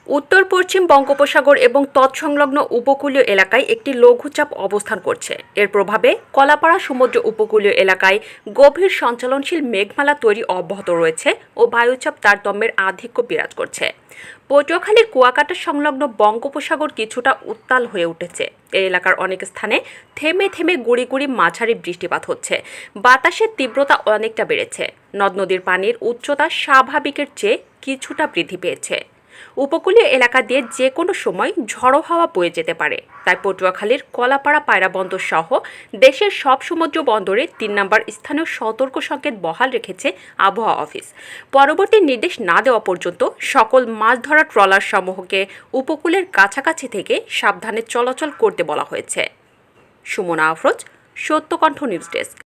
উত্তর পশ্চিম বঙ্গোপসাগর এবং তৎসংলগ্ন উপকূলীয় এলাকায় একটি লঘুচাপ অবস্থান করছে। এর প্রভাবে কলাপাড়া সমুদ্র উপকূলীয় এলাকায় গভীর সঞ্চালনশীল মেঘমালা তৈরি অব্যাহত রয়েছে ও বায়ুচাপ তারতম্যের আধিক্য বিরাজ করছে। পটুয়াখালীর কুয়াকাটা সংলগ্ন বঙ্গোপসাগর কিছুটা উত্তাল হয়ে উঠেছে। এই এলাকার অনেক স্থানে থেমে থেমে গুড়ি গুড়ি মাঝারি বৃষ্টিপাত হচ্ছে। বাতাসের তীব্রতা অনেকটা বেড়েছে। নদ নদীর পানির উচ্চতা স্বাভাবিকের চেয়ে কিছুটা বৃদ্ধি পেয়েছে। উপকূলীয় এলাকা দিয়ে যে কোনো সময় ঝড়ো হাওয়া বয়ে যেতে পারে। তাই পটুয়াখালীর কলাপাড়া পায়রা বন্দর সহ দেশের সব সমুদ্র বন্দরে ৩ নম্বর স্থানীয় সতর্ক সংকেত বহাল রেখেছে আবহাওয়া অফিস। পরবর্তী নির্দেশ না দেওয়া পর্যন্ত সকল মাছ ধরা ট্রলার সমূহকে উপকূলের কাছাকাছি থেকে সাবধানে চলাচল করতে বলা হয়েছে। Sumana Afroz, Satyakantha news desk.